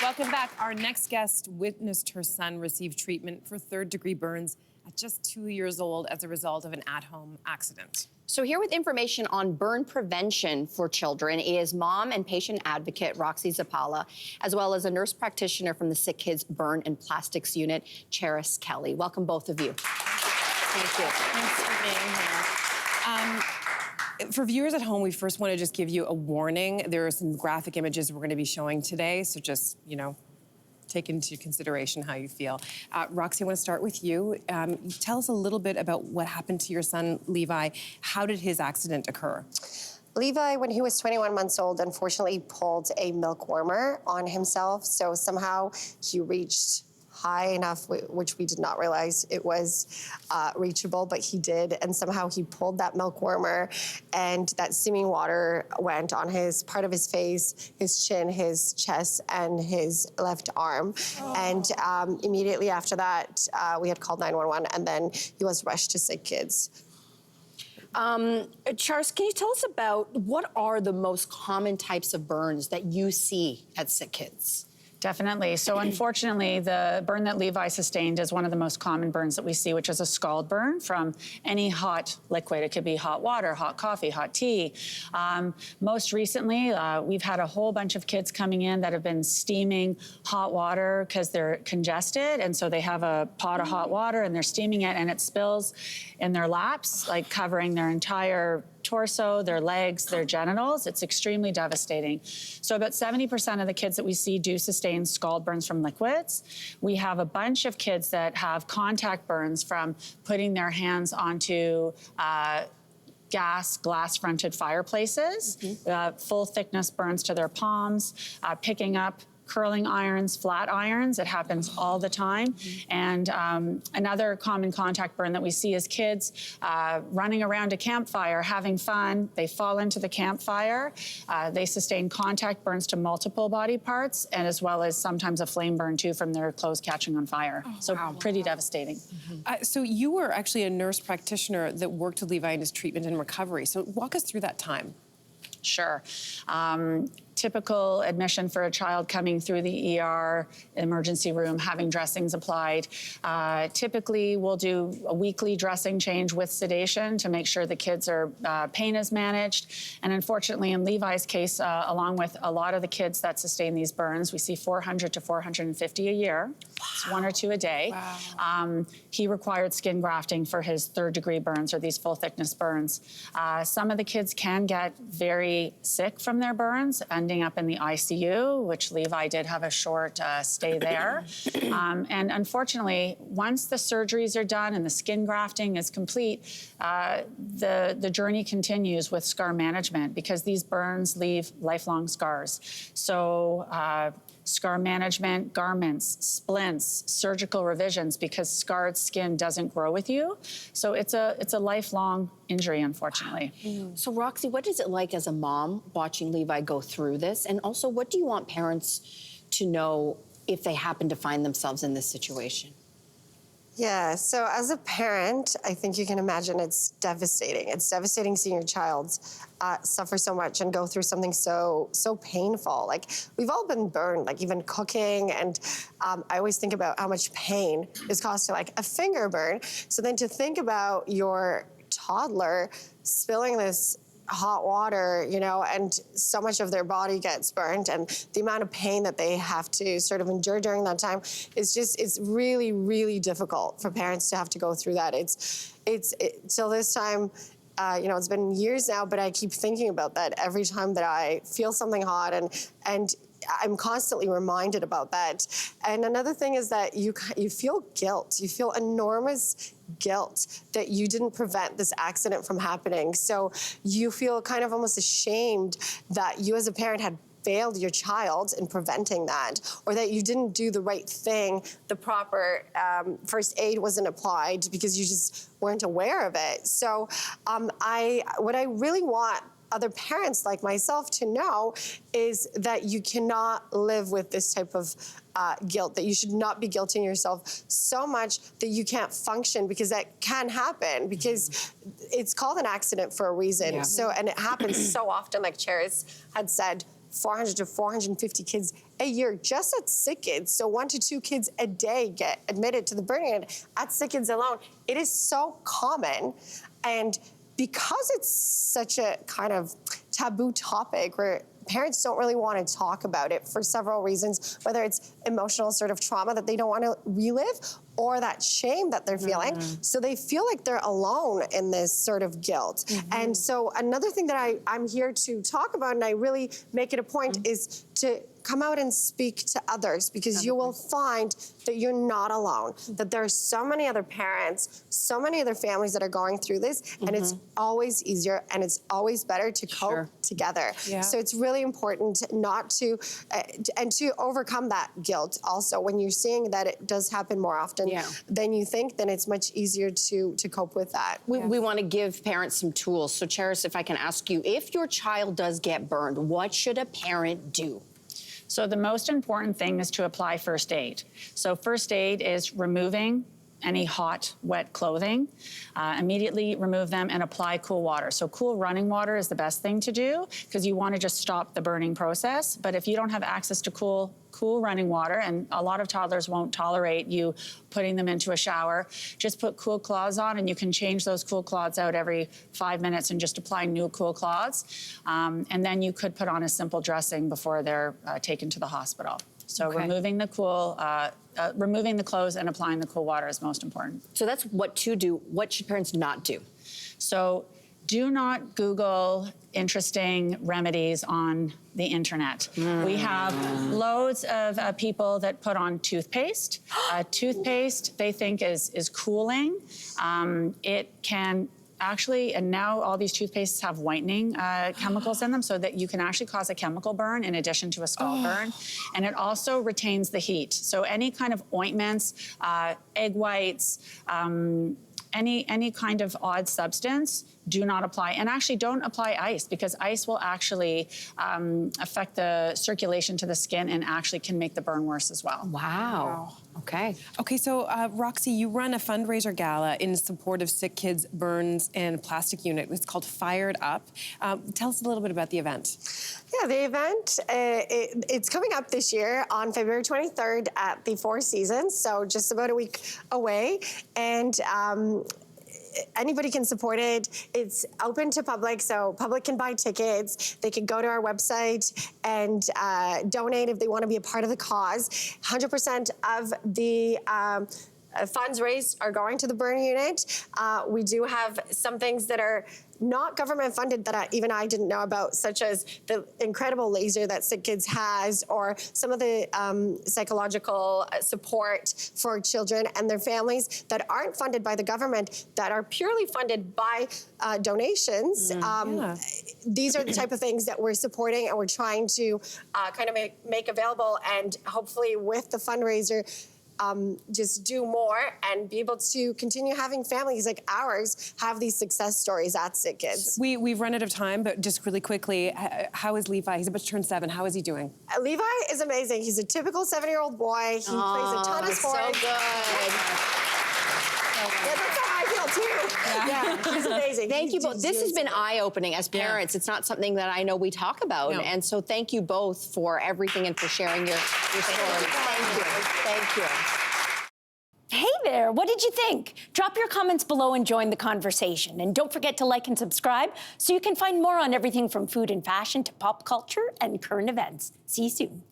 welcome back. Our next guest witnessed her son receive treatment for third-degree burns at just 2 years old as a result of an at-home accident. So here with information on burn prevention for children is mom and patient advocate Roxy Zapala, as well as a nurse practitioner from the Sick Kids Burn and Plastics Unit, Charis Kelly. Welcome, both of you. Thank you. Thanks for being here. For viewers at home, we first want to just give you a warning. There are some graphic images we're going to be showing today, so just, take into consideration how you feel. Roxy, I want to start with you. Tell us a little bit about what happened to your son, Levi. How did his accident occur? Levi, when he was 21 months old, unfortunately pulled a milk warmer on himself. So somehow he reached high enough, which we did not realize it was reachable, but he did. And somehow he pulled that milk warmer, and that steaming water went on his part of his face, his chin, his chest, and his left arm. Oh. And immediately after that, we had called 911, and then he was rushed to Sick Kids. Charis, can you tell us about what are the most common types of burns that you see at Sick Kids? Definitely. So unfortunately, the burn that Levi sustained is one of the most common burns that we see, which is a scald burn from any hot liquid. It could be hot water, hot coffee, hot tea. Most recently, we've had a whole bunch of kids coming in that have been steaming hot water because they're congested, and so they have a pot of hot water and they're steaming it, and it spills in their laps, like covering their entire torso, their legs, their genitals. It's extremely devastating. So about 70% of the kids that we see do sustain scald burns from liquids. We have a bunch of kids that have contact burns from putting their hands onto glass-fronted fireplaces, full thickness burns to their palms, picking up curling irons, flat irons. It happens all the time. And another common contact burn that we see is kids running around a campfire, having fun. They fall into the campfire. They sustain contact burns to multiple body parts, and as well as sometimes a flame burn too from their clothes catching on fire. Oh, so wow. Pretty devastating. So you were actually a nurse practitioner that worked with Levi in his treatment and recovery. So walk us through that time. Sure. Typical admission for a child coming through the ER, emergency room, having dressings applied. Typically, we'll do a weekly dressing change with sedation to make sure the kids are, pain is managed. And unfortunately, in Levi's case, along with a lot of the kids that sustain these burns, we see 400 to 450 a year. Wow. It's 1 or 2 a day. Wow. He required skin grafting for his third-degree burns, or these full-thickness burns. Some of the kids can get very sick from their burns, ending up in the ICU, which Levi did have a short stay there. And unfortunately, once the surgeries are done and the skin grafting is complete, the journey continues with scar management, because these burns leave lifelong scars. So scar management, garments, splints, surgical revisions, because scarred skin doesn't grow with you. So it's a lifelong injury, unfortunately. Wow. So Roxy, what is it like as a mom watching Levi go through this? And also, what do you want parents to know if they happen to find themselves in this situation? Yeah, so as a parent, I think you can imagine it's devastating. It's devastating seeing your child suffer so much and go through something so painful. Like, we've all been burned, like even cooking, and I always think about how much pain is caused to like a finger burn. So then to think about your toddler spilling this hot water, and so much of their body gets burnt, and the amount of pain that they have to sort of endure during that time it's really, really difficult for parents to have to go through that. Till this time, it's been years now, but I keep thinking about that every time that I feel something hot, and I'm constantly reminded about that. And another thing is that you feel guilt. You feel enormous guilt that you didn't prevent this accident from happening. So you feel kind of almost ashamed that you as a parent had failed your child in preventing that, or that you didn't do the right thing, the proper first aid wasn't applied because you just weren't aware of it. So what I really want other parents like myself to know is that you cannot live with this type of guilt, that you should not be guilting yourself so much that you can't function, because that can happen, because it's called an accident for a reason. Yeah. So, and it happens so often, like Charis had said, 400 to 450 kids a year just at Sick Kids. So 1 to 2 kids a day get admitted to the burn unit at Sick Kids alone. It is so common. And because it's such a kind of taboo topic where parents don't really want to talk about it for several reasons, whether it's emotional sort of trauma that they don't want to relive or that shame that they're feeling. So they feel like they're alone in this sort of guilt. And so another thing that I'm here to talk about, and I really make it a point, is to come out and speak to others, because you will find that you're not alone, that there are so many other parents, so many other families that are going through this, and it's always easier and it's always better to cope together. So it's really important not to, and to overcome that guilt also. When you're seeing that it does happen more often than you think, then it's much easier to cope with that. We want to give parents some tools. So Charis, if I can ask you, if your child does get burned, what should a parent do? So the most important thing is to apply first aid. So first aid is removing any hot, wet clothing. Immediately remove them and apply cool water. So cool running water is the best thing to do because you want to just stop the burning process. But if you don't have access to cool running water, and a lot of toddlers won't tolerate you putting them into a shower, just put cool cloths on, and you can change those cool cloths out every 5 minutes and just apply new cool cloths. And then you could put on a simple dressing before they're taken to the hospital. So removing the clothes and applying the cool water is most important. So that's what to do. What should parents not do? So do not Google interesting remedies on the internet. We have loads of people that put on toothpaste. Toothpaste they think is cooling. It can actually, and now all these toothpastes have whitening chemicals in them so that you can actually cause a chemical burn in addition to a scalp burn. And it also retains the heat. So any kind of ointments, egg whites, any kind of odd substance, do not apply. And actually don't apply ice, because ice will actually affect the circulation to the skin and actually can make the burn worse as well. Wow. Okay. Okay, so Roxy, you run a fundraiser gala in support of Sick Kids Burns and Plastic Unit. It's called Fired Up. Tell us a little bit about the event. Yeah, the event, it's coming up this year on February 23rd at the Four Seasons, so just about a week away. And anybody can support it. It's open to public, so public can buy tickets. They can go to our website and donate if they want to be a part of the cause. 100% of the funds raised are going to the burn unit. We do have some things that are not government funded that even I didn't know about, such as the incredible laser that Sick Kids has, or some of the psychological support for children and their families that aren't funded by the government, that are purely funded by donations. These are the type of things that we're supporting and we're trying to kind of make available, and hopefully with the fundraiser, just do more and be able to continue having families like ours have these success stories at Sick Kids. We've run out of time, but just really quickly, how is Levi?'s about to turn 7. How is he doing? Levi is amazing. He's a typical 7-year-old boy. He plays a ton of sports. So good. Yeah, that's how I feel too. Yeah, he's amazing. Thank you both. This has been eye-opening as parents. It's not something that I know we talk about. No. And so thank you both for everything and for sharing your stories. Thank you. Thank you. Hey there, what did you think? Drop your comments below and join the conversation. And don't forget to like and subscribe so you can find more on everything from food and fashion to pop culture and current events. See you soon.